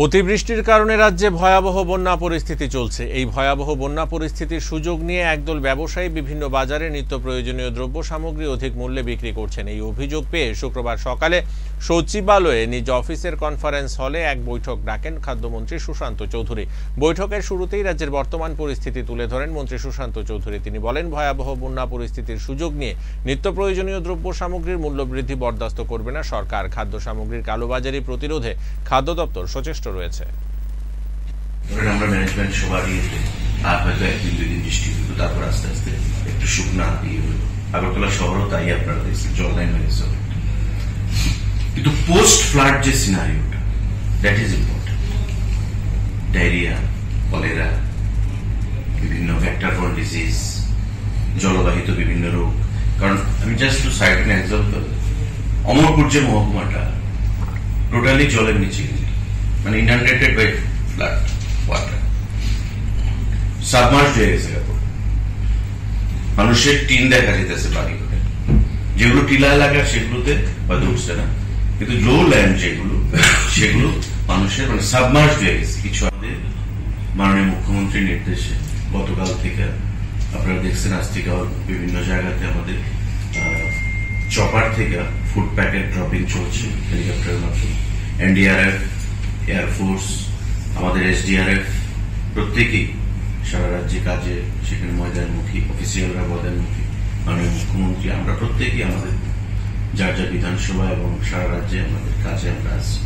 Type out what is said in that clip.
অতিবৃষ্টির কারণে রাজ্যে ভয়াবহ বন্যা পরিস্থিতি চলছে। এই ভয়াবহ বন্যা পরিস্থিতির সুযোগ নিয়ে একদল ব্যবসায়ী বিভিন্ন বাজারে নিত্য প্রয়োজনীয় দ্রব্য সামগ্রী অধিক মূল্যে বিক্রি করছেন। এই অভিযোগ পেয়ে শুক্রবার সকালে সচিবালয়ে নিজ অফিসের কনফারেন্স হলে এক বৈঠক ডাকেন খাদ্যমন্ত্রী সুশান্ত চৌধুরী। বৈঠকের শুরুতেই রাজ্যের বর্তমান পরিস্থিতি তুলে ধরেন মন্ত্রী সুশান্ত চৌধুরী। তিনি বলেন, ভয়াবহ বন্যা পরিস্থিতির সুযোগ নিয়ে নিত্য প্রয়োজনীয় দ্রব্য সামগ্রীর মূল্য বৃদ্ধি বরদাস্ত করবে না সরকার। খাদ্য সামগ্রীর কালোবাজারি প্রতিরোধে খাদ্য দপ্তর সচেষ্ট রয়েছে। আমরা ম্যানেজমেন্ট সবারই আর হয়তো একদিন দুই দিন বৃষ্টি হইল, তারপর আস্তে আস্তে একটু শুকনা ইয়ে হইল। আগরতলা শহরও তাই আপনারা দেখছেন, জল লাইন হয়ে গেছে। কিন্তু পোস্ট ফ্লাড যে সিনারিওটা, that is important. Diarrhoea, cholera, বিভিন্ন ভেক্টরবর্ন ডিজিজ, জলবাহিত বিভিন্ন রোগ। কারণ আমি just to cite an example, Amarpur যে মহকুমাটা টোটালি জলের নিচে, মানে inundated by flood water, submerged হয়ে গেছে। মানুষের টিন দেখা যেতেছে বাড়ি করে, যেগুলো টিলা এলাকা সেগুলোতে হয়তো উঠছে না, কিন্তু লো ল্যান্ড যেগুলো সেগুলো মানুষের মানে সাবমার্জড হয়ে গেছে। কিছু আমাদের মাননীয় মুখ্যমন্ত্রীর নির্দেশে গতকাল থেকে আপনারা দেখছেন, আজ থেকে বিভিন্ন জায়গাতে আমাদের চপার থেকে ফুড প্যাকেট ড্রপিং চলছে হেলিকপ্টারের মাধ্যমে। এনডিআরএফ, এয়ারফোর্স, আমাদের এসডিআরএফ প্রত্যেকেই সারা রাজ্যে কাজে সেখানে ময়দানমুখী, অফিসিয়ালরা ময়দানমুখী। মাননীয় মুখ্যমন্ত্রী, আমরা প্রত্যেকেই আমাদের যার যা বিধানসভা এবং সারা রাজ্যে আমাদের কাজে আমরা আছি।